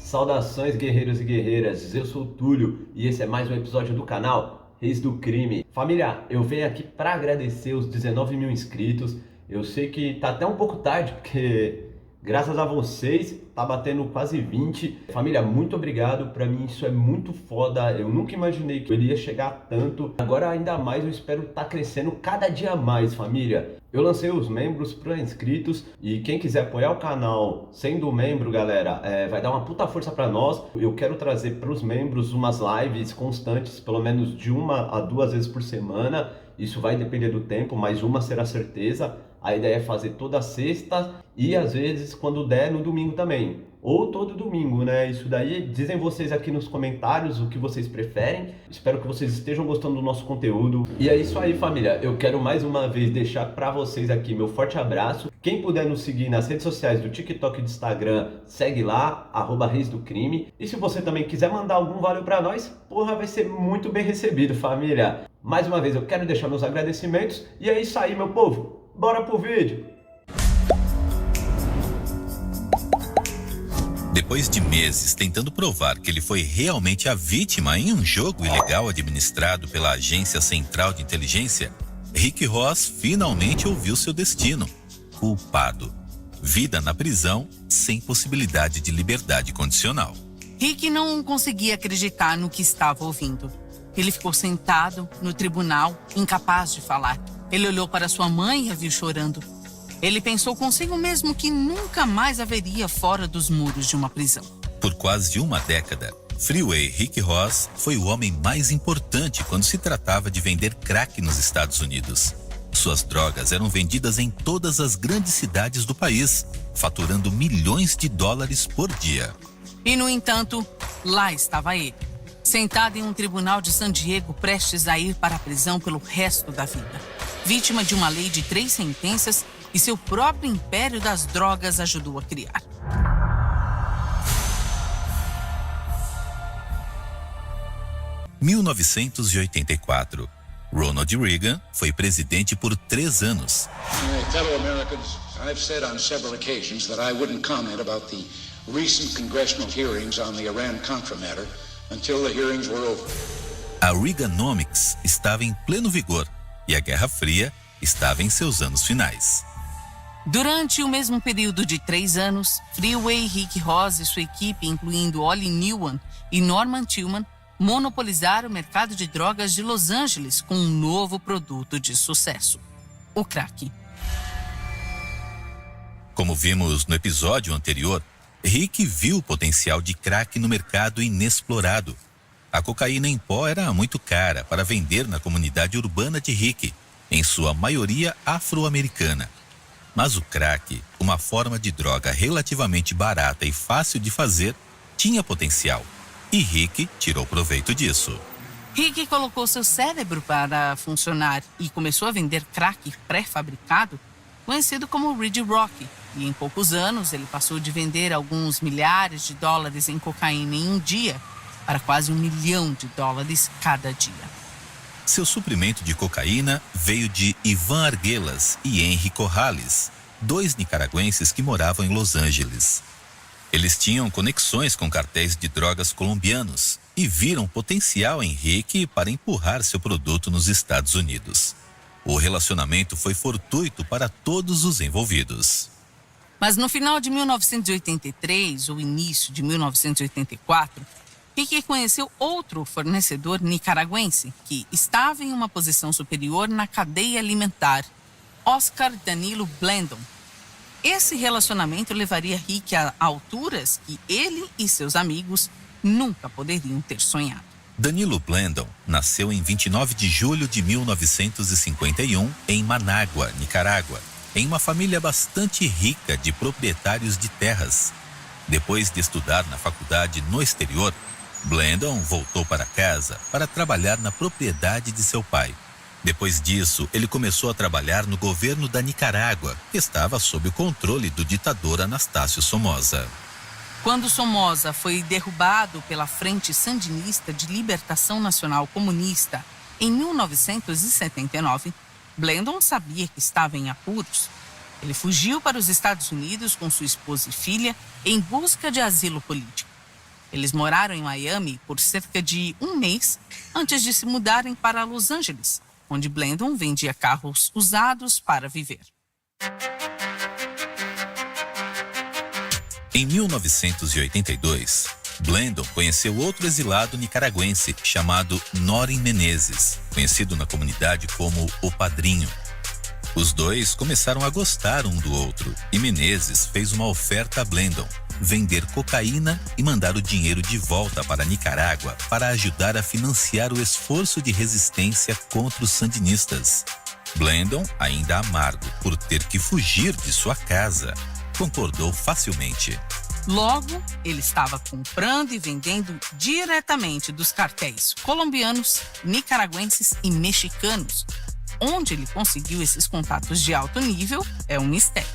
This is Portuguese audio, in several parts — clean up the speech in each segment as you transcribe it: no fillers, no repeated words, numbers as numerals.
Saudações guerreiros e guerreiras, eu sou o Túlio e esse é mais um episódio do canal Reis do Crime. Família, eu venho aqui para agradecer os 19 mil inscritos. Eu sei que tá até um pouco tarde porque graças a vocês tá batendo quase 20. Família, muito obrigado, pra mim isso é muito foda. Eu nunca imaginei que eu iria chegar tanto. Agora ainda mais eu espero tá crescendo cada dia mais, família. Eu lancei os membros para inscritos e quem quiser apoiar o canal sendo membro, galera, vai dar uma puta força para nós. Eu quero trazer para os membros umas lives constantes, pelo menos de 1 a 2 vezes por semana. Isso vai depender do tempo, mas uma será certeza. A ideia é fazer toda sexta e às vezes quando der no domingo também. Ou todo domingo, né? Isso daí, dizem vocês aqui nos comentários o que vocês preferem. Espero que vocês estejam gostando do nosso conteúdo. E é isso aí, família. Eu quero mais uma vez deixar para vocês aqui meu forte abraço. Quem puder nos seguir nas redes sociais do TikTok e do Instagram, segue lá, @Reis do Crime. E se você também quiser mandar algum valeu para nós, porra, vai ser muito bem recebido, família. Mais uma vez, eu quero deixar meus agradecimentos. E é isso aí, meu povo. Bora pro vídeo. Depois de meses tentando provar que ele foi realmente a vítima em um jogo ilegal administrado pela Agência Central de Inteligência, Rick Ross finalmente ouviu seu destino: culpado. Vida na prisão sem possibilidade de liberdade condicional. Rick não conseguia acreditar no que estava ouvindo. Ele ficou sentado no tribunal, incapaz de falar. Ele olhou para sua mãe e a viu chorando. Ele pensou consigo mesmo que nunca mais haveria fora dos muros de uma prisão. Por quase uma década, Freeway Rick Ross foi o homem mais importante quando se tratava de vender crack nos Estados Unidos. Suas drogas eram vendidas em todas as grandes cidades do país, faturando milhões de dólares por dia. E, no entanto, lá estava ele, sentado em um tribunal de San Diego, prestes a ir para a prisão pelo resto da vida. Vítima de uma lei de 3 sentenças e seu próprio império das drogas ajudou a criar. Em 1984, Ronald Reagan foi presidente por 3 anos. Fellow Americans, I've said on several occasions that I wouldn't comment about the recent congressional hearings on the Iran-Contra matter until the hearings were over. A Reaganomics estava em pleno vigor e a Guerra Fria estava em seus anos finais. Durante o mesmo período de 3 anos, Freeway Rick Ross e sua equipe, incluindo Ollie Newman e Norman Tillman, monopolizaram o mercado de drogas de Los Angeles com um novo produto de sucesso: o crack. Como vimos no episódio anterior, Rick viu o potencial de crack no mercado inexplorado. A cocaína em pó era muito cara para vender na comunidade urbana de Rick, em sua maioria afro-americana. Mas o crack, uma forma de droga relativamente barata e fácil de fazer, tinha potencial. E Rick tirou proveito disso. Rick colocou seu cérebro para funcionar e começou a vender crack pré-fabricado, conhecido como Red Rock. E em poucos anos ele passou de vender alguns milhares de dólares em cocaína em um dia para quase $1 milhão cada dia. Seu suprimento de cocaína veio de Ivan Arguelas e Henry Corrales, 2 nicaragüenses que moravam em Los Angeles. Eles tinham conexões com cartéis de drogas colombianos e viram potencial em Rick para empurrar seu produto nos Estados Unidos. O relacionamento foi fortuito para todos os envolvidos. Mas no final de 1983 ou início de 1984, Rick conheceu outro fornecedor nicaragüense que estava em uma posição superior na cadeia alimentar, Oscar Danilo Blandon. Esse relacionamento levaria Rick a alturas que ele e seus amigos nunca poderiam ter sonhado. Danilo Blandon nasceu em 29 de julho de 1951 em Manágua, Nicarágua, em uma família bastante rica de proprietários de terras. Depois de estudar na faculdade no exterior, Blandon voltou para casa para trabalhar na propriedade de seu pai. Depois disso, ele começou a trabalhar no governo da Nicarágua, que estava sob o controle do ditador Anastácio Somoza. Quando Somoza foi derrubado pela Frente Sandinista de Libertação Nacional Comunista em 1979, Blandon sabia que estava em apuros. Ele fugiu para os Estados Unidos com sua esposa e filha em busca de asilo político. Eles moraram em Miami por cerca de um mês antes de se mudarem para Los Angeles, onde Blandon vendia carros usados para viver. Em 1982, Blandon conheceu outro exilado nicaragüense chamado Norin Menezes, conhecido na comunidade como o Padrinho. Os dois começaram a gostar um do outro e Menezes fez uma oferta a Blandon: vender cocaína e mandar o dinheiro de volta para Nicarágua para ajudar a financiar o esforço de resistência contra os sandinistas. Blandon, ainda amargo por ter que fugir de sua casa, concordou facilmente. Logo, ele estava comprando e vendendo diretamente dos cartéis colombianos, nicaragüenses e mexicanos. Onde ele conseguiu esses contatos de alto nível é um mistério.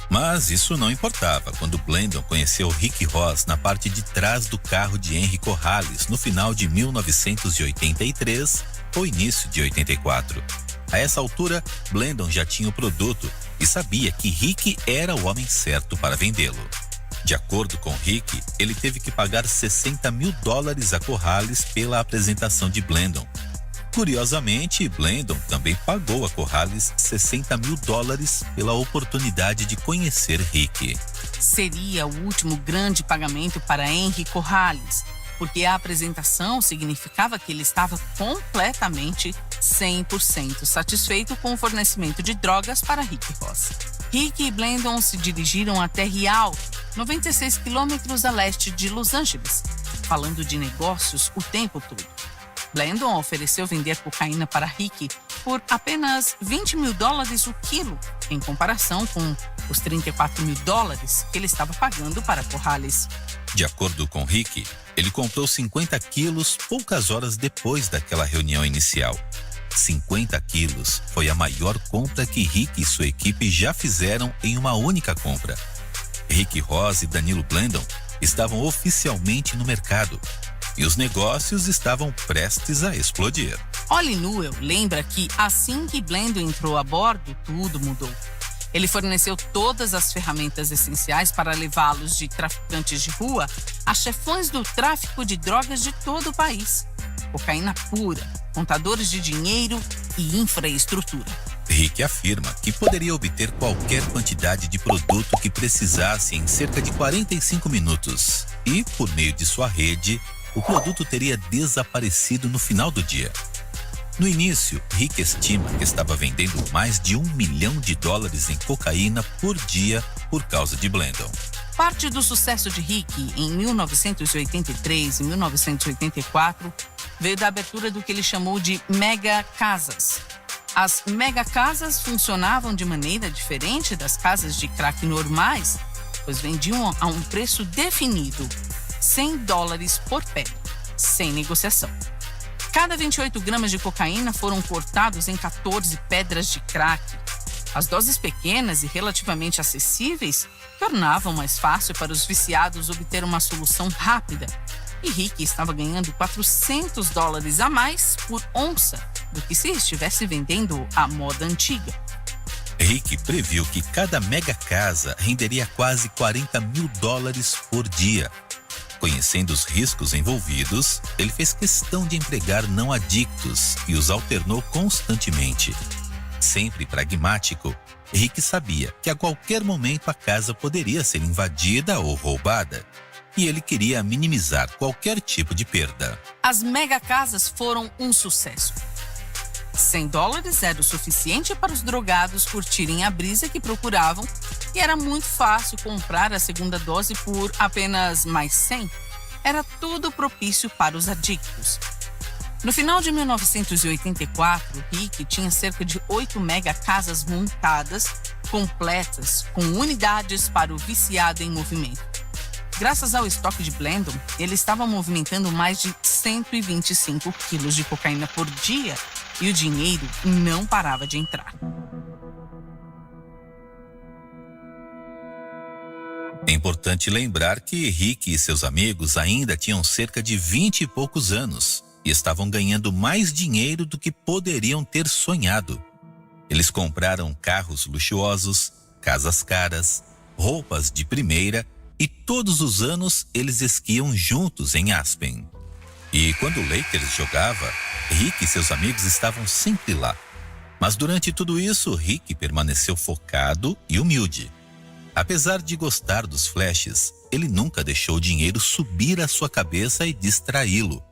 Mas isso não importava quando Blandon conheceu Rick Ross na parte de trás do carro de Henry Corrales no final de 1983 ou início de 84. A essa altura, Blandon já tinha o produto e sabia que Rick era o homem certo para vendê-lo. De acordo com Rick, ele teve que pagar $60 mil a Corrales pela apresentação de Blandon. Curiosamente, Blandon também pagou a Corrales $60 mil pela oportunidade de conhecer Rick. Seria o último grande pagamento para Henry Corrales, porque a apresentação significava que ele estava completamente 100% satisfeito com o fornecimento de drogas para Rick Ross. Rick e Blandon se dirigiram até Rialto, 96 quilômetros a leste de Los Angeles, falando de negócios o tempo todo. Blandon ofereceu vender cocaína para Rick por apenas $20 mil o quilo, em comparação com os $34 mil que ele estava pagando para Corrales. De acordo com Rick, ele comprou 50 quilos poucas horas depois daquela reunião inicial. 50 quilos foi a maior compra que Rick e sua equipe já fizeram em uma única compra. Rick Ross e Danilo Blandon estavam oficialmente no mercado e os negócios estavam prestes a explodir. Ollie Newell lembra que assim que Blandon entrou a bordo, tudo mudou. Ele forneceu todas as ferramentas essenciais para levá-los de traficantes de rua a chefões do tráfico de drogas de todo o país. Cocaína pura, contadores de dinheiro e infraestrutura. Rick afirma que poderia obter qualquer quantidade de produto que precisasse em cerca de 45 minutos e, por meio de sua rede, o produto teria desaparecido no final do dia. No início, Rick estima que estava vendendo mais de $1 milhão em cocaína por dia por causa de Blandon. Parte do sucesso de Rick em 1983 e 1984 veio da abertura do que ele chamou de mega casas. As mega casas funcionavam de maneira diferente das casas de crack normais, pois vendiam a um preço definido, $100 por pedra, sem negociação. Cada 28 gramas de cocaína foram cortados em 14 pedras de crack. As doses pequenas e relativamente acessíveis tornavam mais fácil para os viciados obter uma solução rápida. E Rick estava ganhando $400 a mais por onça do que se estivesse vendendo a moda antiga. Rick previu que cada mega casa renderia quase $40 mil por dia. Conhecendo os riscos envolvidos, ele fez questão de empregar não adictos e os alternou constantemente. Sempre pragmático, Rick sabia que a qualquer momento a casa poderia ser invadida ou roubada, e ele queria minimizar qualquer tipo de perda. As mega casas foram um sucesso. $100 era o suficiente para os drogados curtirem a brisa que procuravam e era muito fácil comprar a segunda dose por apenas mais 100. Era tudo propício para os adictos. No final de 1984, Rick tinha cerca de 8 mega casas montadas, completas, com unidades para o viciado em movimento. Graças ao estoque de Blandon, ele estava movimentando mais de 125 quilos de cocaína por dia e o dinheiro não parava de entrar. É importante lembrar que Rick e seus amigos ainda tinham cerca de 20 e poucos anos e estavam ganhando mais dinheiro do que poderiam ter sonhado. Eles compraram carros luxuosos, casas caras, roupas de primeira e todos os anos eles esquiam juntos em Aspen. E quando o Lakers jogava, Rick e seus amigos estavam sempre lá. Mas durante tudo isso, Rick permaneceu focado e humilde. Apesar de gostar dos flashes, ele nunca deixou o dinheiro subir à sua cabeça e distraí-lo.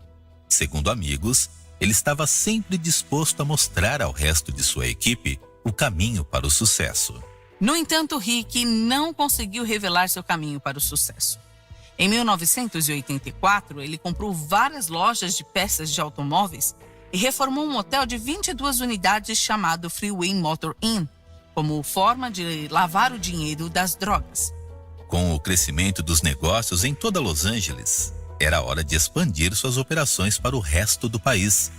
Segundo amigos, ele estava sempre disposto a mostrar ao resto de sua equipe o caminho para o sucesso. No entanto, Rick não conseguiu revelar seu caminho para o sucesso. Em 1984, ele comprou várias lojas de peças de automóveis e reformou um hotel de 22 unidades chamado Freeway Motor Inn, como forma de lavar o dinheiro das drogas. Com o crescimento dos negócios em toda Los Angeles, era hora de expandir suas operações para o resto do país.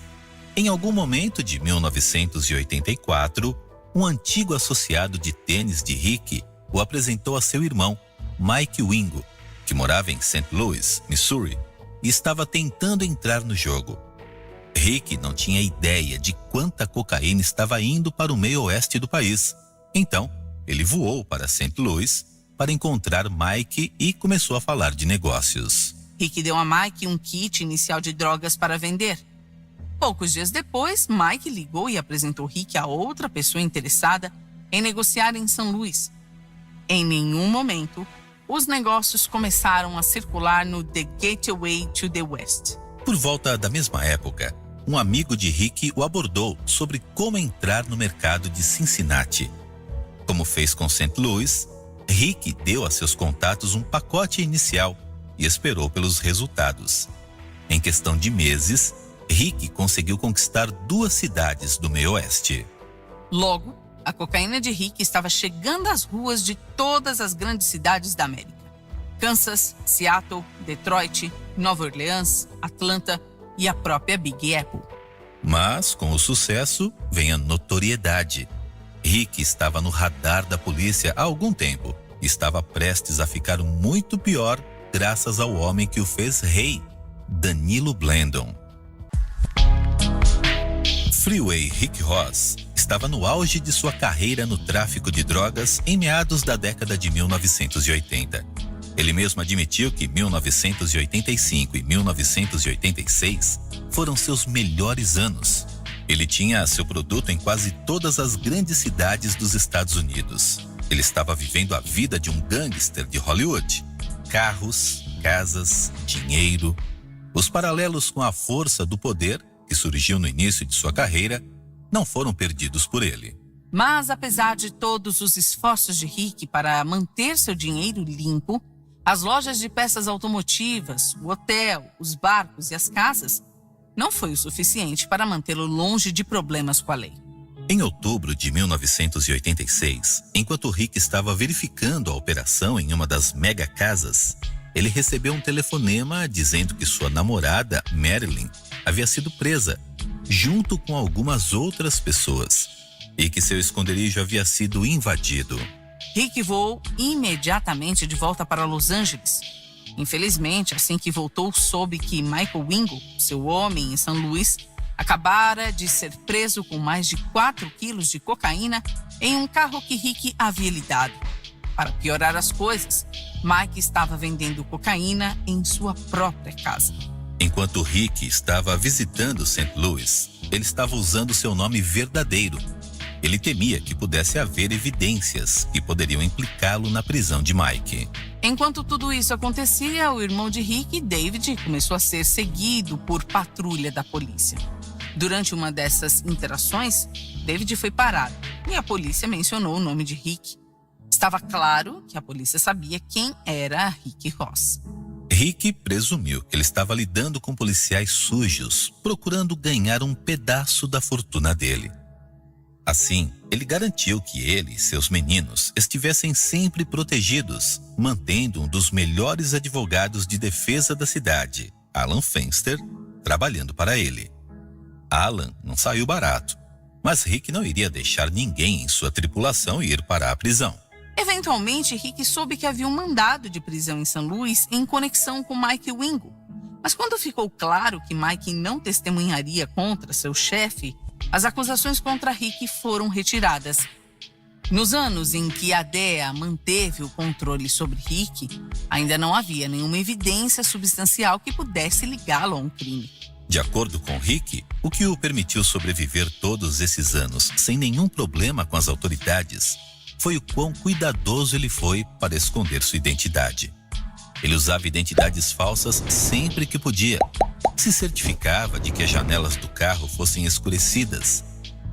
Em algum momento de 1984, um antigo associado de tênis de Rick o apresentou a seu irmão, Mike Wingo, que morava em St. Louis, Missouri, e estava tentando entrar no jogo. Rick não tinha ideia de quanta cocaína estava indo para o meio oeste do país. Então, ele voou para St. Louis para encontrar Mike e começou a falar de negócios. Rick deu a Mike um kit inicial de drogas para vender. Poucos dias depois, Mike ligou e apresentou Rick a outra pessoa interessada em negociar em São Luís. Em nenhum momento, os negócios começaram a circular no The Gateway to the West. Por volta da mesma época, um amigo de Rick o abordou sobre como entrar no mercado de Cincinnati. Como fez com St. Louis, Rick deu a seus contatos um pacote inicial e esperou pelos resultados. Em questão de meses, Rick conseguiu conquistar 2 cidades do meio oeste. Logo, a cocaína de Rick estava chegando às ruas de todas as grandes cidades da América. Kansas, Seattle, Detroit, Nova Orleans, Atlanta e a própria Big Apple. Mas, com o sucesso, vem a notoriedade. Rick estava no radar da polícia há algum tempo e estava prestes a ficar muito pior graças ao homem que o fez rei, Danilo Blandon. Freeway Rick Ross estava no auge de sua carreira no tráfico de drogas em meados da década de 1980. Ele mesmo admitiu que 1985 e 1986 foram seus melhores anos. Ele tinha seu produto em quase todas as grandes cidades dos Estados Unidos. Ele estava vivendo a vida de um gangster de Hollywood. Carros, casas, dinheiro. Os paralelos com a força do poder, que surgiu no início de sua carreira, não foram perdidos por ele. Mas, apesar de todos os esforços de Rick para manter seu dinheiro limpo, as lojas de peças automotivas, o hotel, os barcos e as casas não foi o suficiente para mantê-lo longe de problemas com a lei. Em outubro de 1986, enquanto Rick estava verificando a operação em uma das mega casas, ele recebeu um telefonema dizendo que sua namorada, Marilyn, havia sido presa, junto com algumas outras pessoas, e que seu esconderijo havia sido invadido. Rick voou imediatamente de volta para Los Angeles. Infelizmente, assim que voltou, soube que Michael Wingo, seu homem em São Luís, acabara de ser preso com mais de 4 quilos de cocaína em um carro que Rick havia lhe dado. Para piorar as coisas, Mike estava vendendo cocaína em sua própria casa. Enquanto Rick estava visitando St. Louis, ele estava usando seu nome verdadeiro. Ele temia que pudesse haver evidências que poderiam implicá-lo na prisão de Mike. Enquanto tudo isso acontecia, o irmão de Rick, David, começou a ser seguido por patrulha da polícia. Durante uma dessas interações, David foi parado e a polícia mencionou o nome de Rick. Estava claro que a polícia sabia quem era Rick Ross. Rick presumiu que ele estava lidando com policiais sujos, procurando ganhar um pedaço da fortuna dele. Assim, ele garantiu que ele e seus meninos estivessem sempre protegidos, mantendo um dos melhores advogados de defesa da cidade, Alan Fenster, trabalhando para ele. Alan não saiu barato, mas Rick não iria deixar ninguém em sua tripulação ir para a prisão. Eventualmente, Rick soube que havia um mandado de prisão em São Luís em conexão com Mike Wingo. Mas quando ficou claro que Mike não testemunharia contra seu chefe, as acusações contra Rick foram retiradas. Nos anos em que a DEA manteve o controle sobre Rick, ainda não havia nenhuma evidência substancial que pudesse ligá-lo a um crime. De acordo com Rick, o que o permitiu sobreviver todos esses anos sem nenhum problema com as autoridades foi o quão cuidadoso ele foi para esconder sua identidade. Ele usava identidades falsas sempre que podia, se certificava de que as janelas do carro fossem escurecidas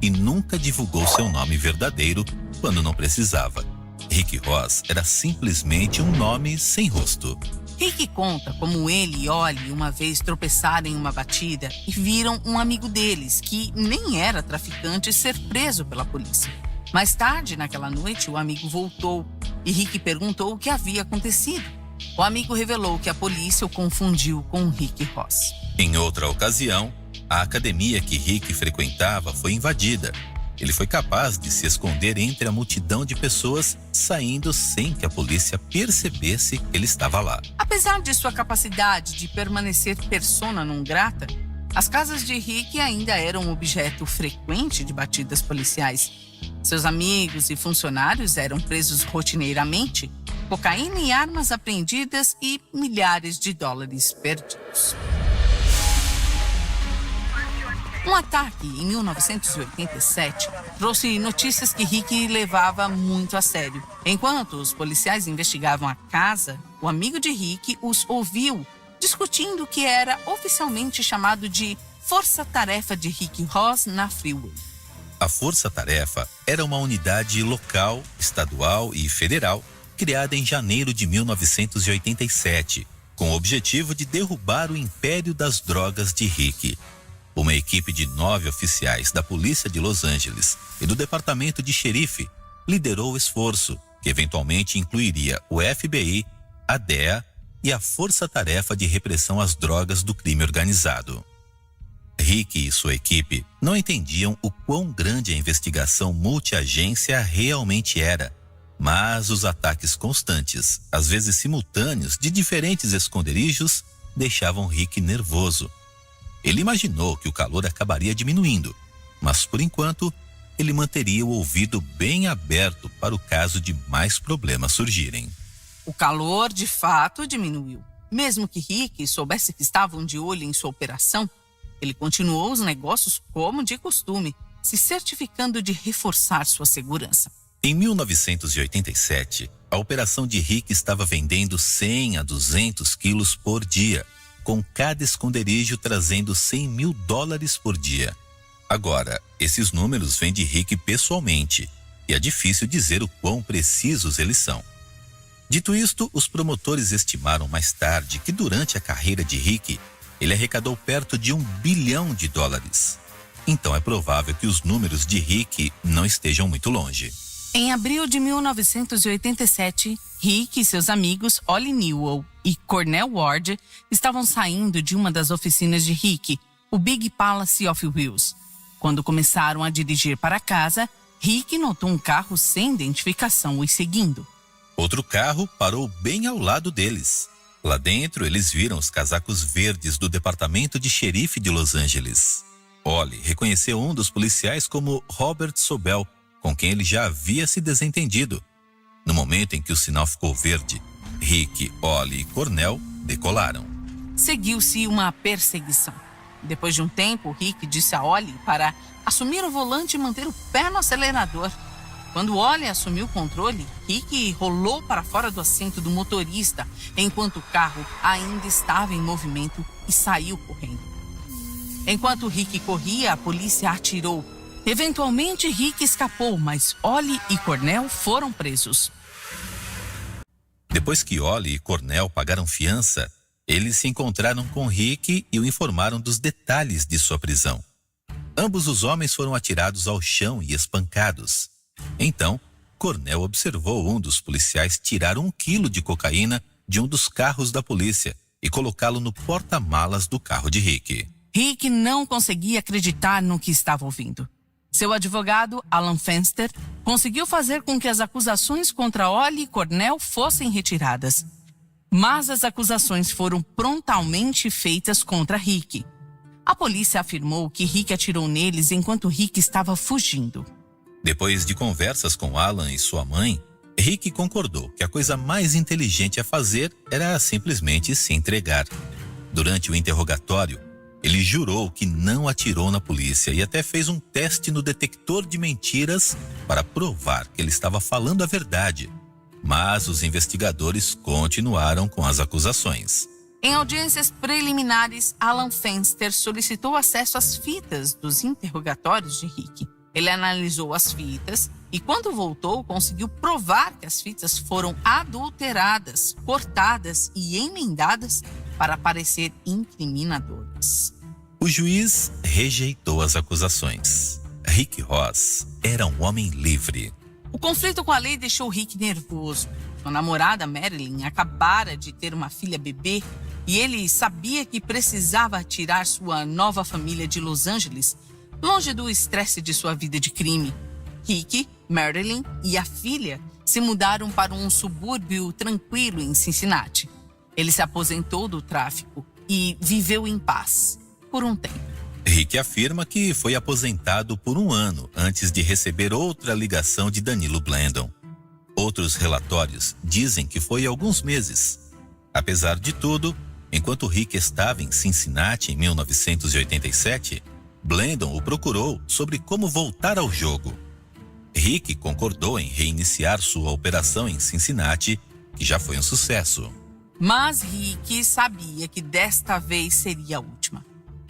e nunca divulgou seu nome verdadeiro quando não precisava. Rick Ross era simplesmente um nome sem rosto. Rick conta como ele e Ollie uma vez tropeçaram em uma batida e viram um amigo deles, que nem era traficante, ser preso pela polícia. Mais tarde, naquela noite, o amigo voltou e Rick perguntou o que havia acontecido. O amigo revelou que a polícia o confundiu com Rick Ross. Em outra ocasião, a academia que Rick frequentava foi invadida. Ele foi capaz de se esconder entre a multidão de pessoas, saindo sem que a polícia percebesse que ele estava lá. Apesar de sua capacidade de permanecer persona non grata, as casas de Rick ainda eram objeto frequente de batidas policiais. Seus amigos e funcionários eram presos rotineiramente, cocaína e armas apreendidas e milhares de dólares perdidos. Um ataque em 1987 trouxe notícias que Rick levava muito a sério. Enquanto os policiais investigavam a casa, o amigo de Rick os ouviu discutindo o que era oficialmente chamado de Força Tarefa de Rick Ross na Freeway. A Força Tarefa era uma unidade local, estadual e federal criada em janeiro de 1987, com o objetivo de derrubar o império das drogas de Rick. Uma equipe de 9 oficiais da Polícia de Los Angeles e do Departamento de Xerife liderou o esforço, que eventualmente incluiria o FBI, a DEA e a Força Tarefa de Repressão às Drogas do Crime Organizado. Rick e sua equipe não entendiam o quão grande a investigação multiagência realmente era, mas os ataques constantes, às vezes simultâneos, de diferentes esconderijos, deixavam Rick nervoso. Ele imaginou que o calor acabaria diminuindo, mas por enquanto ele manteria o ouvido bem aberto para o caso de mais problemas surgirem. O calor, de fato, diminuiu. Mesmo que Rick soubesse que estavam de olho em sua operação, ele continuou os negócios como de costume, se certificando de reforçar sua segurança. Em 1987, a operação de Rick estava vendendo 100 a 200 quilos por dia, com cada esconderijo trazendo $100 mil por dia. Agora, esses números vêm de Rick pessoalmente, e é difícil dizer o quão precisos eles são. Dito isto, os promotores estimaram mais tarde que durante a carreira de Rick, ele arrecadou perto de $1 bilhão. Então é provável que os números de Rick não estejam muito longe. Em abril de 1987, Rick e seus amigos Ollie Newell e Cornell Ward estavam saindo de uma das oficinas de Rick, o Big Palace of Wheels. Quando começaram a dirigir para casa, Rick notou um carro sem identificação os seguindo. Outro carro parou bem ao lado deles. Lá dentro, eles viram os casacos verdes do Departamento de Xerife de Los Angeles. Ollie reconheceu um dos policiais como Robert Sobel, com quem ele já havia se desentendido. No momento em que o sinal ficou verde, Rick, Ollie e Cornell decolaram. Seguiu-se uma perseguição. Depois de um tempo, Rick disse a Ollie para assumir o volante e manter o pé no acelerador. Quando Ollie assumiu o controle, Rick rolou para fora do assento do motorista, enquanto o carro ainda estava em movimento, e saiu correndo. Enquanto Rick corria, a polícia atirou. Eventualmente, Rick escapou, mas Ollie e Cornell foram presos. Depois que Ollie e Cornell pagaram fiança, eles se encontraram com Rick e o informaram dos detalhes de sua prisão. Ambos os homens foram atirados ao chão e espancados. Então, Cornell observou um dos policiais tirar 1 quilo de cocaína de um dos carros da polícia e colocá-lo no porta-malas do carro de Rick. Rick não conseguia acreditar no que estava ouvindo. Seu advogado, Alan Fenster, conseguiu fazer com que as acusações contra Ollie e Cornell fossem retiradas. Mas as acusações foram prontamente feitas contra Rick. A polícia afirmou que Rick atirou neles enquanto Rick estava fugindo. Depois de conversas com Alan e sua mãe, Rick concordou que a coisa mais inteligente a fazer era simplesmente se entregar. Durante o interrogatório, ele jurou que não atirou na polícia e até fez um teste no detector de mentiras para provar que ele estava falando a verdade. Mas os investigadores continuaram com as acusações. Em audiências preliminares, Alan Fenster solicitou acesso às fitas dos interrogatórios de Rick. Ele analisou as fitas e, quando voltou, conseguiu provar que as fitas foram adulteradas, cortadas e emendadas para parecer incriminadoras. O juiz rejeitou as acusações. Rick Ross era um homem livre. O conflito com a lei deixou Rick nervoso. Sua namorada, Marilyn, acabara de ter uma filha bebê e ele sabia que precisava tirar sua nova família de Los Angeles, longe do estresse de sua vida de crime. Rick, Marilyn e a filha se mudaram para um subúrbio tranquilo em Cincinnati. Ele se aposentou do tráfico e viveu em paz por um tempo. Rick afirma que foi aposentado por 1 ano antes de receber outra ligação de Danilo Blandon. Outros relatórios dizem que foi alguns meses. Apesar de tudo, enquanto Rick estava em Cincinnati em 1987, Blandon o procurou sobre como voltar ao jogo. Rick concordou em reiniciar sua operação em Cincinnati, que já foi um sucesso. Mas Rick sabia que desta vez seria a última.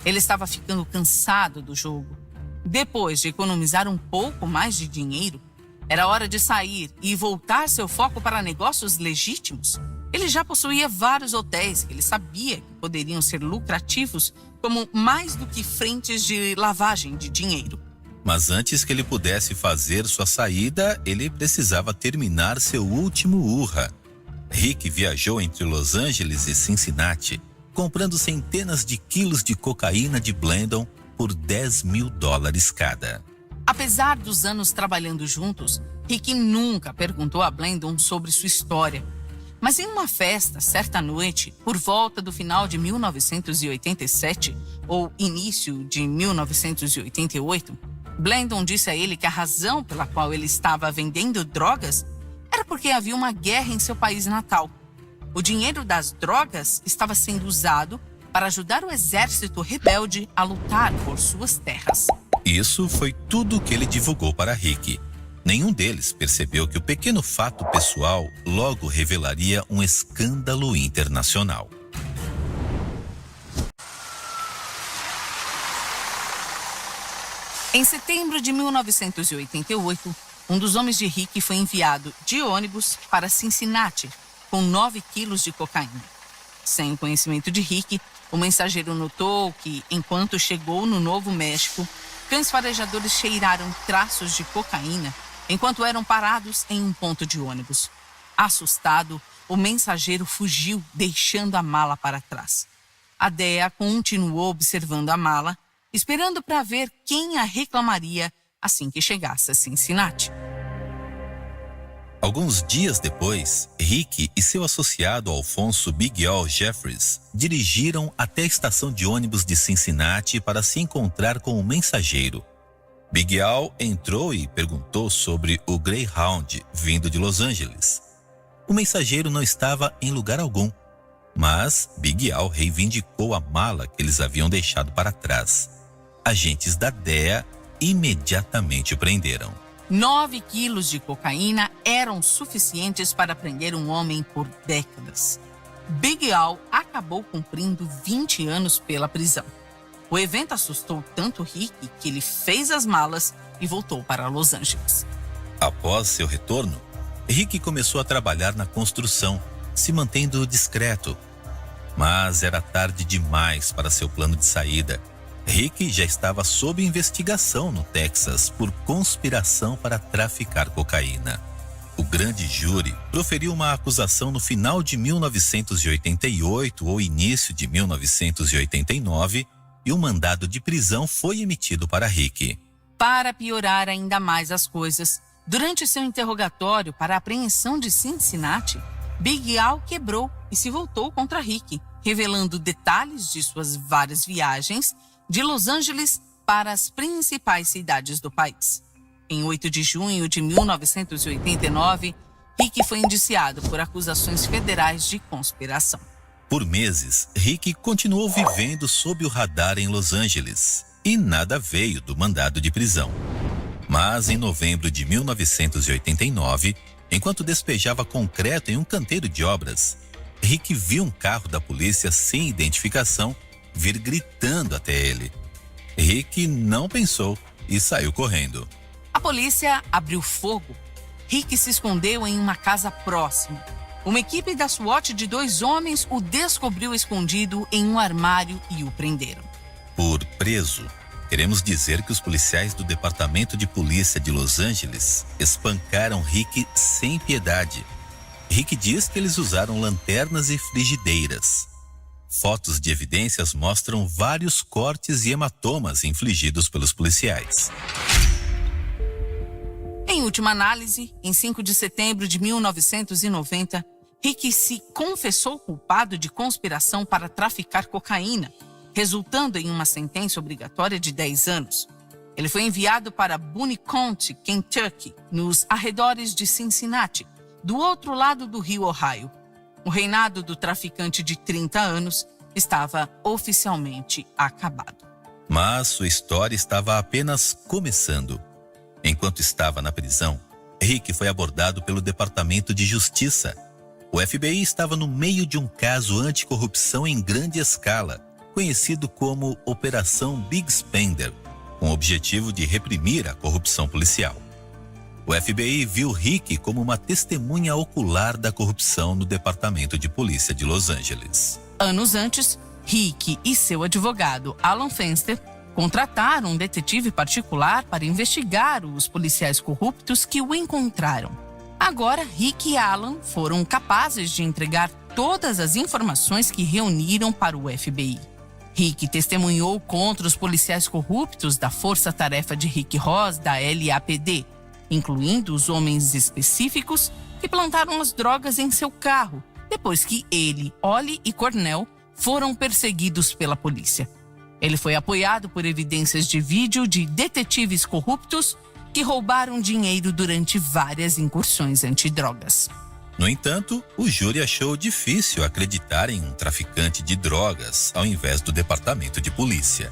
Ele estava ficando cansado do jogo. Depois de economizar um pouco mais de dinheiro, era hora de sair e voltar seu foco para negócios legítimos. Ele já possuía vários hotéis que ele sabia que poderiam ser lucrativos como mais do que frentes de lavagem de dinheiro. Mas antes que ele pudesse fazer sua saída, ele precisava terminar seu último urra. Rick viajou entre Los Angeles e Cincinnati, comprando centenas de quilos de cocaína de Blandon por $10 mil cada. Apesar dos anos trabalhando juntos, Rick nunca perguntou a Blandon sobre sua história. Mas em uma festa, certa noite, por volta do final de 1987 ou início de 1988, Blandon disse a ele que a razão pela qual ele estava vendendo drogas era porque havia uma guerra em seu país natal. O dinheiro das drogas estava sendo usado para ajudar o exército rebelde a lutar por suas terras. Isso foi tudo o que ele divulgou para Rick. Nenhum deles percebeu que o pequeno fato pessoal logo revelaria um escândalo internacional. Em setembro de 1988, um dos homens de Rick foi enviado de ônibus para Cincinnati com 9 quilos de cocaína. Sem o conhecimento de Rick, o mensageiro notou que, enquanto chegou no Novo México, cães farejadores cheiraram traços de cocaína enquanto eram parados em um ponto de ônibus. Assustado, o mensageiro fugiu, deixando a mala para trás. A DEA continuou observando a mala, esperando para ver quem a reclamaria assim que chegasse a Cincinnati. Alguns dias depois, Rick e seu associado Alfonso Big Al Jeffries dirigiram até a estação de ônibus de Cincinnati para se encontrar com o mensageiro. Big Al entrou e perguntou sobre o Greyhound vindo de Los Angeles. O mensageiro não estava em lugar algum, mas Big Al reivindicou a mala que eles haviam deixado para trás. Agentes da DEA imediatamente o prenderam. 9 quilos de cocaína eram suficientes para prender um homem por décadas. Big Al acabou cumprindo 20 anos pela prisão. O evento assustou tanto Rick que ele fez as malas e voltou para Los Angeles. Após seu retorno, Rick começou a trabalhar na construção, se mantendo discreto. Mas era tarde demais para seu plano de saída. Rick já estava sob investigação no Texas por conspiração para traficar cocaína. O grande júri proferiu uma acusação no final de 1988 ou início de 1989 e um mandado de prisão foi emitido para Rick. Para piorar ainda mais as coisas, durante seu interrogatório para a apreensão de Cincinnati, Big Al quebrou e se voltou contra Rick, revelando detalhes de suas várias viagens de Los Angeles para as principais cidades do país. Em 8 de junho de 1989, Rick foi indiciado por acusações federais de conspiração. Por meses, Rick continuou vivendo sob o radar em Los Angeles e nada veio do mandado de prisão. Mas em novembro de 1989, enquanto despejava concreto em um canteiro de obras, Rick viu um carro da polícia sem identificação vir gritando até ele. Rick não pensou e saiu correndo. A polícia abriu fogo. Rick se escondeu em uma casa próxima. Uma equipe da SWAT de 2 homens o descobriu escondido em um armário e o prenderam. Por preso, queremos dizer que os policiais do Departamento de Polícia de Los Angeles espancaram Rick sem piedade. Rick diz que eles usaram lanternas e frigideiras. Fotos de evidências mostram vários cortes e hematomas infligidos pelos policiais. Em última análise, em 5 de setembro de 1990, Rick se confessou culpado de conspiração para traficar cocaína, resultando em uma sentença obrigatória de 10 anos. Ele foi enviado para Boone County, Kentucky, nos arredores de Cincinnati, do outro lado do rio Ohio. O reinado do traficante de 30 anos estava oficialmente acabado. Mas sua história estava apenas começando. Enquanto estava na prisão, Rick foi abordado pelo Departamento de Justiça. O FBI estava no meio de um caso anticorrupção em grande escala, conhecido como Operação Big Spender, com o objetivo de reprimir a corrupção policial. O FBI viu Rick como uma testemunha ocular da corrupção no Departamento de Polícia de Los Angeles. Anos antes, Rick e seu advogado, Alan Fenster, contrataram um detetive particular para investigar os policiais corruptos que o encontraram. Agora, Rick e Alan foram capazes de entregar todas as informações que reuniram para o FBI. Rick testemunhou contra os policiais corruptos da Força-Tarefa de Rick Ross da LAPD, incluindo os homens específicos que plantaram as drogas em seu carro, depois que ele, Ollie e Cornell foram perseguidos pela polícia. Ele foi apoiado por evidências de vídeo de detetives corruptos que roubaram dinheiro durante várias incursões antidrogas. No entanto, o júri achou difícil acreditar em um traficante de drogas ao invés do Departamento de Polícia.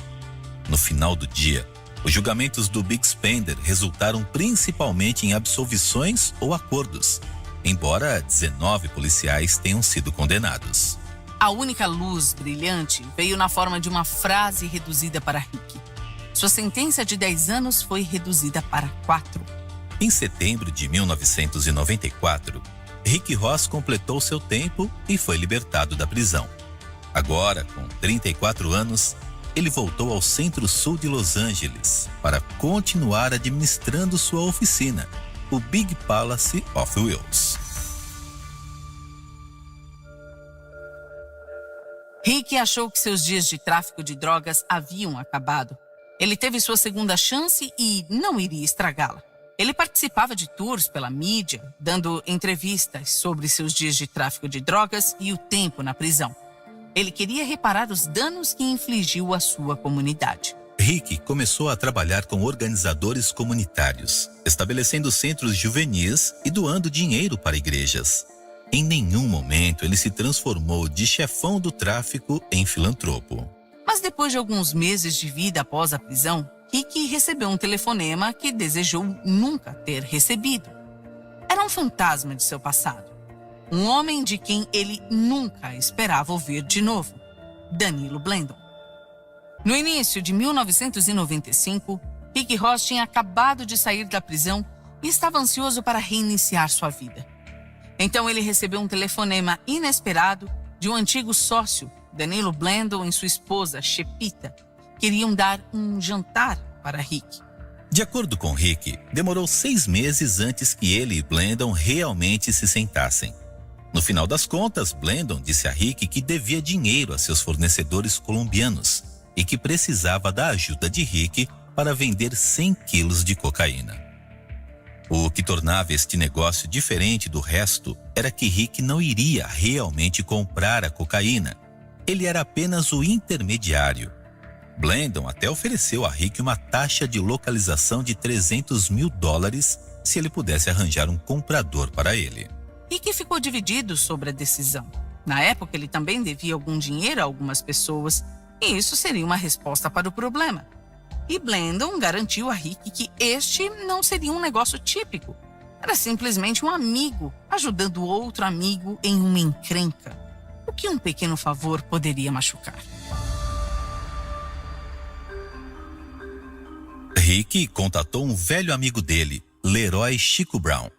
No final do dia, os julgamentos do Big Spender resultaram principalmente em absolvições ou acordos, embora 19 policiais tenham sido condenados. A única luz brilhante veio na forma de uma frase reduzida para Rick. Sua sentença de 10 anos foi reduzida para 4. Em setembro de 1994, Rick Ross completou seu tempo e foi libertado da prisão. Agora, com 34 anos, ele voltou ao centro-sul de Los Angeles para continuar administrando sua oficina, o Big Palace of Wheels. Rick achou que seus dias de tráfico de drogas haviam acabado. Ele teve sua segunda chance e não iria estragá-la. Ele participava de tours pela mídia, dando entrevistas sobre seus dias de tráfico de drogas e o tempo na prisão. Ele queria reparar os danos que infligiu à sua comunidade. Rick começou a trabalhar com organizadores comunitários, estabelecendo centros juvenis e doando dinheiro para igrejas. Em nenhum momento ele se transformou de chefão do tráfico em filantropo. Mas depois de alguns meses de vida após a prisão, Rick recebeu um telefonema que desejou nunca ter recebido. Era um fantasma de seu passado. Um homem de quem ele nunca esperava ouvir de novo. Danilo Blandon. No início de 1995, Rick Ross tinha acabado de sair da prisão e estava ansioso para reiniciar sua vida. Então ele recebeu um telefonema inesperado de um antigo sócio, Danilo Blandon, e sua esposa, Shepita. Queriam dar um jantar para Rick. De acordo com Rick, demorou 6 meses antes que ele e Blandon realmente se sentassem. No final das contas, Blandon disse a Rick que devia dinheiro a seus fornecedores colombianos e que precisava da ajuda de Rick para vender 100 quilos de cocaína. O que tornava este negócio diferente do resto era que Rick não iria realmente comprar a cocaína. Ele era apenas o intermediário. Blandon até ofereceu a Rick uma taxa de localização de $300 mil se ele pudesse arranjar um comprador para ele. Rick ficou dividido sobre a decisão. Na época, ele também devia algum dinheiro a algumas pessoas, e isso seria uma resposta para o problema. E Blandon garantiu a Rick que este não seria um negócio típico. Era simplesmente um amigo ajudando outro amigo em uma encrenca. O que um pequeno favor poderia machucar? Rick contatou um velho amigo dele, Leroy Chico Brown.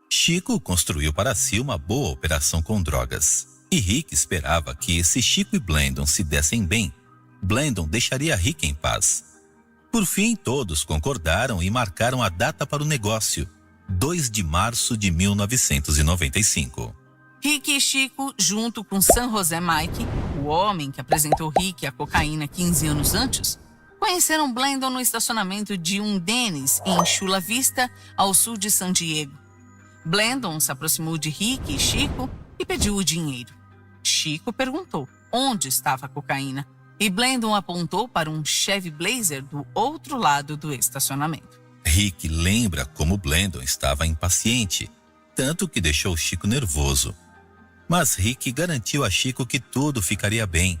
Chico construiu para si uma boa operação com drogas. E Rick esperava que, se Chico e Blandon se dessem bem, Blandon deixaria Rick em paz. Por fim, todos concordaram e marcaram a data para o negócio, 2 de março de 1995. Rick e Chico, junto com San José Mike, o homem que apresentou Rick a cocaína 15 anos antes, conheceram Blandon no estacionamento de um Denny's em Chula Vista, ao sul de San Diego. Blandon se aproximou de Rick e Chico e pediu o dinheiro. Chico perguntou onde estava a cocaína e Blandon apontou para um Chevy Blazer do outro lado do estacionamento. Rick lembra como Blandon estava impaciente, tanto que deixou Chico nervoso. Mas Rick garantiu a Chico que tudo ficaria bem.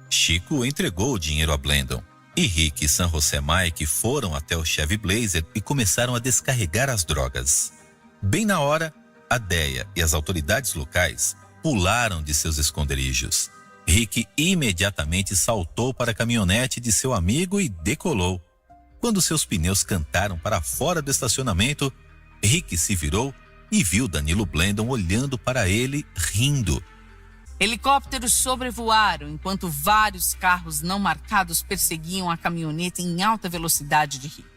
Chico entregou o dinheiro a Blandon e Rick e San José Mike foram até o Chevy Blazer e começaram a descarregar as drogas. Bem na hora, a DEA e as autoridades locais pularam de seus esconderijos. Rick imediatamente saltou para a caminhonete de seu amigo e decolou. Quando seus pneus cantaram para fora do estacionamento, Rick se virou e viu Danilo Blandon olhando para ele, rindo. Helicópteros sobrevoaram enquanto vários carros não marcados perseguiam a caminhonete em alta velocidade de Rick.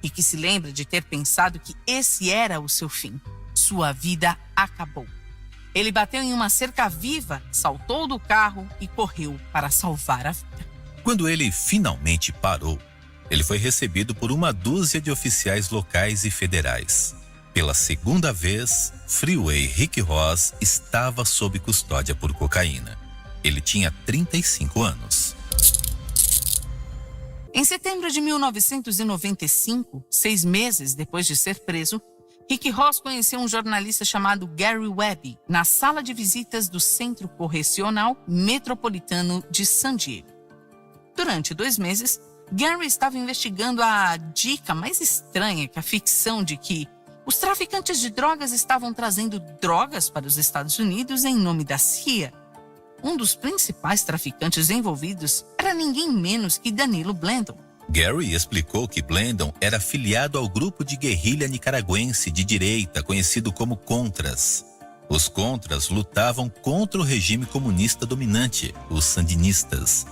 Rick se lembra de ter pensado que esse era o seu fim. Sua vida acabou. Ele bateu em uma cerca viva, saltou do carro e correu para salvar a vida. Quando ele finalmente parou, ele foi recebido por uma dúzia de oficiais locais e federais. Pela segunda vez, Freeway Rick Ross estava sob custódia por cocaína. Ele tinha 35 anos. Em setembro de 1995, 6 meses depois de ser preso, Rick Ross conheceu um jornalista chamado Gary Webb na sala de visitas do Centro Correcional Metropolitano de San Diego. Durante 2 meses, Gary estava investigando a dica mais estranha que a ficção de que os traficantes de drogas estavam trazendo drogas para os Estados Unidos em nome da CIA. Um dos principais traficantes envolvidos era ninguém menos que Danilo Blandon. Gary explicou que Blandon era afiliado ao grupo de guerrilha nicaragüense de direita conhecido como Contras. Os Contras lutavam contra o regime comunista dominante, os sandinistas.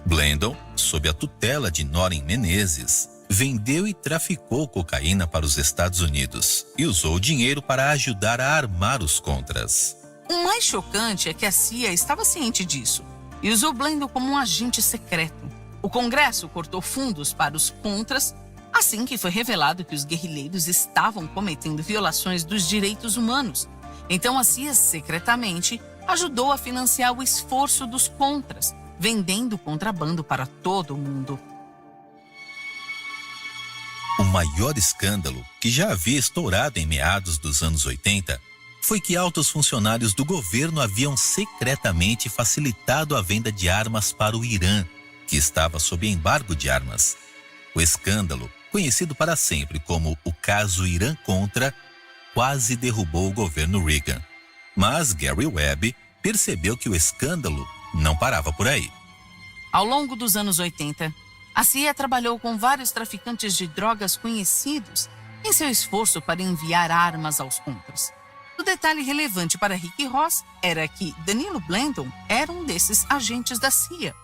Blandon, sob a tutela de Noreen Menezes, vendeu e traficou cocaína para os Estados Unidos e usou o dinheiro para ajudar a armar os Contras. O mais chocante é que a CIA estava ciente disso e usou Blandon como um agente secreto. O Congresso cortou fundos para os Contras assim que foi revelado que os guerrilheiros estavam cometendo violações dos direitos humanos. Então a CIA secretamente ajudou a financiar o esforço dos Contras, vendendo contrabando para todo o mundo. O maior escândalo, que já havia estourado em meados dos anos 80, foi que altos funcionários do governo haviam secretamente facilitado a venda de armas para o Irã, que estava sob embargo de armas. O escândalo, conhecido para sempre como o caso Irã-Contra, quase derrubou o governo Reagan. Mas Gary Webb percebeu que o escândalo não parava por aí. Ao longo dos anos 80, a CIA trabalhou com vários traficantes de drogas conhecidos em seu esforço para enviar armas aos Contras. O detalhe relevante para Rick Ross era que Danilo Blandon era um desses agentes da CIA.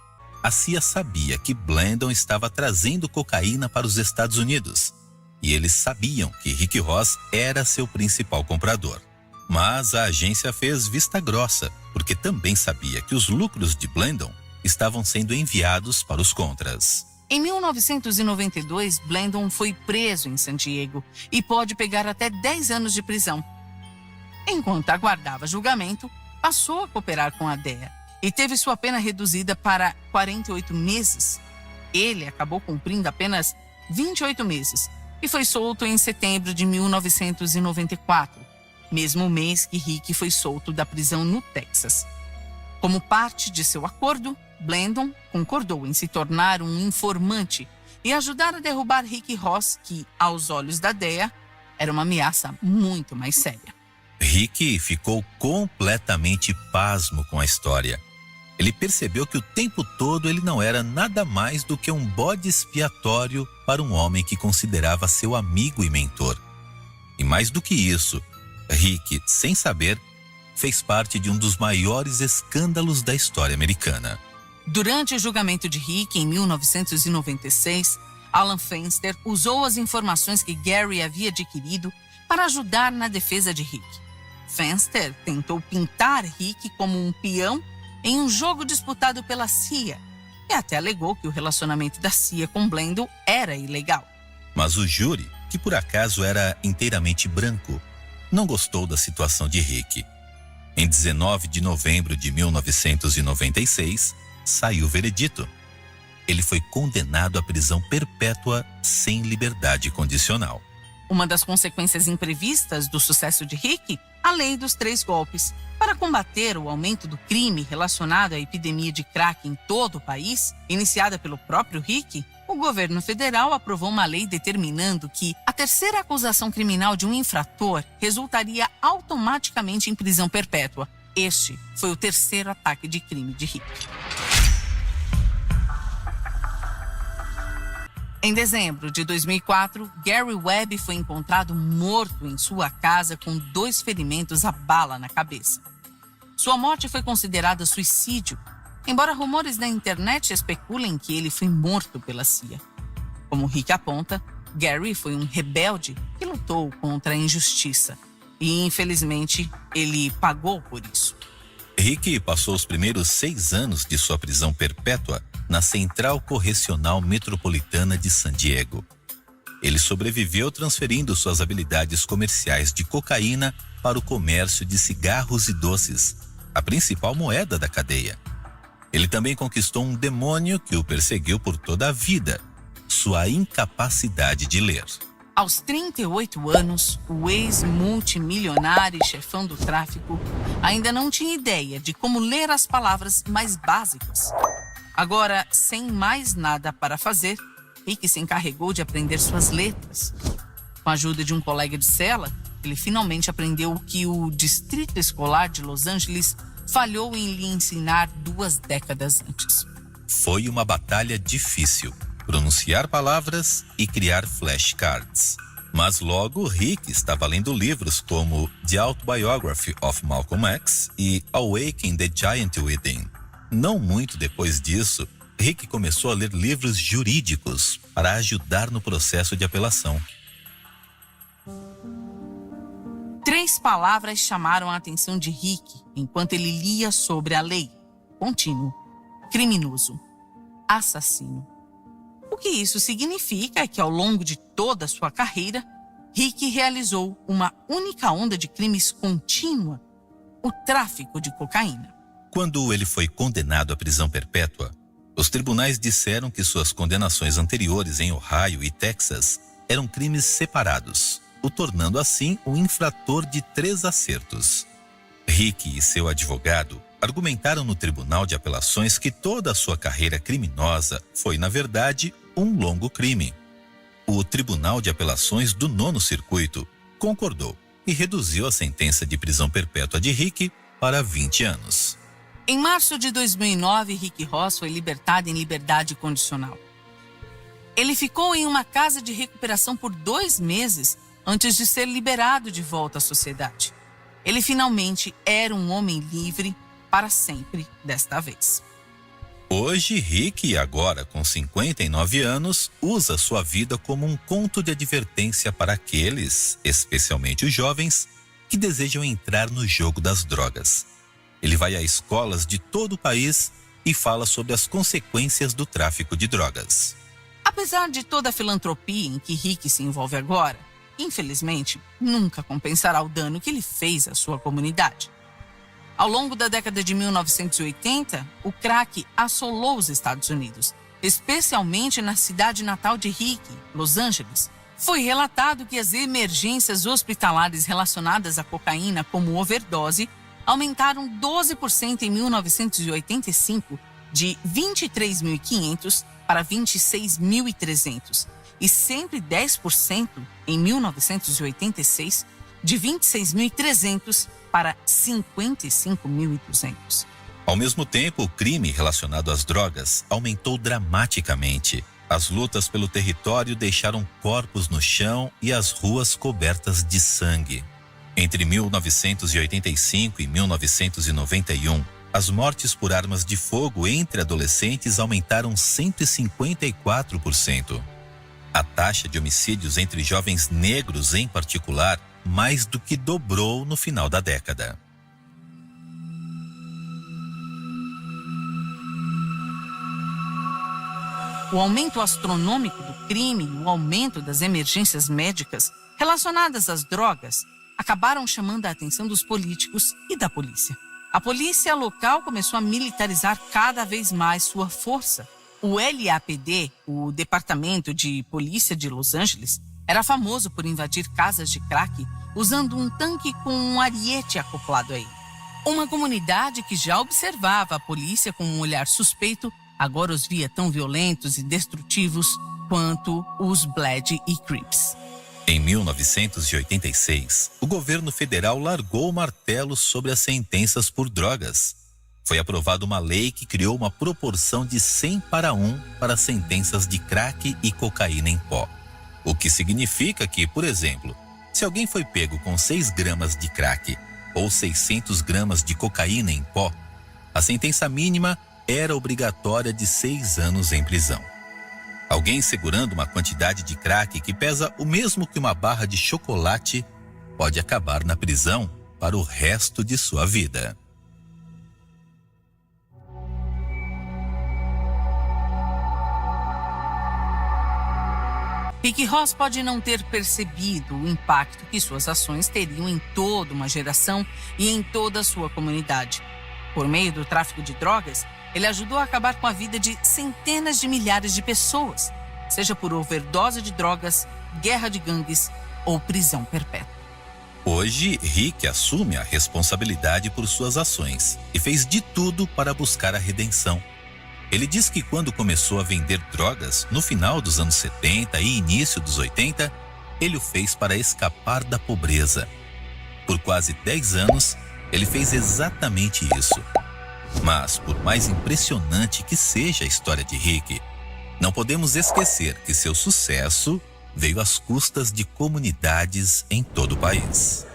A CIA sabia que Blandon estava trazendo cocaína para os Estados Unidos e eles sabiam que Rick Ross era seu principal comprador. Mas a agência fez vista grossa, porque também sabia que os lucros de Blandon estavam sendo enviados para os Contras. Em 1992, Blandon foi preso em San Diego e pode pegar até 10 anos de prisão. Enquanto aguardava julgamento, passou a cooperar com a DEA e teve sua pena reduzida para 48 meses. Ele acabou cumprindo apenas 28 meses e foi solto em setembro de 1994, mesmo mês que Rick foi solto da prisão no Texas. Como parte de seu acordo, Blandon concordou em se tornar um informante e ajudar a derrubar Rick Ross, que, aos olhos da DEA, era uma ameaça muito mais séria. Rick ficou completamente pasmo com a história. Ele percebeu que o tempo todo ele não era nada mais do que um bode expiatório para um homem que considerava seu amigo e mentor. E mais do que isso, Rick, sem saber, fez parte de um dos maiores escândalos da história americana. Durante o julgamento de Rick, em 1996, Alan Fenster usou as informações que Gary havia adquirido para ajudar na defesa de Rick. Fenster tentou pintar Rick como um peão em um jogo disputado pela CIA e até alegou que o relacionamento da CIA com Blandon era ilegal. Mas o júri, que por acaso era inteiramente branco, não gostou da situação de Rick. Em 19 de novembro de 1996, saiu o veredito. Ele foi condenado à prisão perpétua sem liberdade condicional. Uma das consequências imprevistas do sucesso de Rick, a lei dos 3 golpes. Para combater o aumento do crime relacionado à epidemia de crack em todo o país, iniciada pelo próprio Rick, o governo federal aprovou uma lei determinando que a terceira acusação criminal de um infrator resultaria automaticamente em prisão perpétua. Este foi o terceiro ataque de crime de Rick. Em dezembro de 2004, Gary Webb foi encontrado morto em sua casa com 2 ferimentos a bala na cabeça. Sua morte foi considerada suicídio, embora rumores da internet especulem que ele foi morto pela CIA. Como Rick aponta, Gary foi um rebelde que lutou contra a injustiça e, infelizmente, ele pagou por isso. Rick passou os primeiros 6 anos de sua prisão perpétua na Central Correcional Metropolitana de San Diego. Ele sobreviveu transferindo suas habilidades comerciais de cocaína para o comércio de cigarros e doces, a principal moeda da cadeia. Ele também conquistou um demônio que o perseguiu por toda a vida: sua incapacidade de ler. Aos 38 anos, o ex-multimilionário e chefão do tráfico ainda não tinha ideia de como ler as palavras mais básicas. Agora, sem mais nada para fazer, Rick se encarregou de aprender suas letras. Com a ajuda de um colega de cela, ele finalmente aprendeu o que o Distrito Escolar de Los Angeles falhou em lhe ensinar 2 décadas antes. Foi uma batalha difícil: pronunciar palavras e criar flashcards. Mas logo Rick estava lendo livros como The Autobiography of Malcolm X e Awaken the Giant Within. Não muito depois disso, Rick começou a ler livros jurídicos para ajudar no processo de apelação. 3 palavras chamaram a atenção de Rick enquanto ele lia sobre a lei: contínuo, criminoso, assassino. O que isso significa é que, ao longo de toda a sua carreira, Rick realizou uma única onda de crimes contínua: o tráfico de cocaína. Quando ele foi condenado à prisão perpétua, os tribunais disseram que suas condenações anteriores em Ohio e Texas eram crimes separados, o tornando assim um infrator de 3 acertos. Rick e seu advogado argumentaram no Tribunal de Apelações que toda a sua carreira criminosa foi, na verdade, um longo crime. O Tribunal de Apelações do 9º Circuito concordou e reduziu a sentença de prisão perpétua de Rick para 20 anos. Em março de 2009, Rick Ross foi libertado em liberdade condicional. Ele ficou em uma casa de recuperação por 2 meses antes de ser liberado de volta à sociedade. Ele finalmente era um homem livre para sempre desta vez. Hoje, Rick, agora com 59 anos, usa sua vida como um conto de advertência para aqueles, especialmente os jovens, que desejam entrar no jogo das drogas. Ele vai a escolas de todo o país e fala sobre as consequências do tráfico de drogas. Apesar de toda a filantropia em que Rick se envolve agora, infelizmente, nunca compensará o dano que ele fez à sua comunidade. Ao longo da década de 1980, o crack assolou os Estados Unidos especialmente na cidade natal de Rick, Los Angeles. Foi relatado que as emergências hospitalares relacionadas à cocaína, como overdose, aumentaram 12% em 1985, de 23.500 para 26.300, e sempre 10% em 1986, de 26.300 para 55.200. Ao mesmo tempo, o crime relacionado às drogas aumentou dramaticamente. As lutas pelo território deixaram corpos no chão e as ruas cobertas de sangue. Entre 1985 e 1991, as mortes por armas de fogo entre adolescentes aumentaram 154%. A taxa de homicídios entre jovens negros, em particular, mais do que dobrou no final da década. O aumento astronômico do crime e o aumento das emergências médicas relacionadas às drogas acabaram chamando a atenção dos políticos e da polícia. A polícia local começou a militarizar cada vez mais sua força. O LAPD, o Departamento de Polícia de Los Angeles, era famoso por invadir casas de crack usando um tanque com um ariete acoplado a ele. Uma comunidade que já observava a polícia com um olhar suspeito agora os via tão violentos e destrutivos quanto os Blood e Crips. Em 1986, o governo federal largou o martelo sobre as sentenças por drogas. Foi aprovada uma lei que criou uma proporção de 100 para 1 para sentenças de crack e cocaína em pó. O que significa que, por exemplo, se alguém foi pego com 6 gramas de crack ou 600 gramas de cocaína em pó, a sentença mínima era obrigatória de 6 anos em prisão. Alguém segurando uma quantidade de crack que pesa o mesmo que uma barra de chocolate pode acabar na prisão para o resto de sua vida. Rick Ross pode não ter percebido o impacto que suas ações teriam em toda uma geração e em toda a sua comunidade. Por meio do tráfico de drogas, ele ajudou a acabar com a vida de centenas de milhares de pessoas, seja por overdose de drogas, guerra de gangues ou prisão perpétua. Hoje, Rick assume a responsabilidade por suas ações e fez de tudo para buscar a redenção. Ele diz que quando começou a vender drogas, no final dos anos 70 e início dos 80, ele o fez para escapar da pobreza. Por quase 10 anos, ele fez exatamente isso. Mas, por mais impressionante que seja a história de Rick, não podemos esquecer que seu sucesso veio às custas de comunidades em todo o país.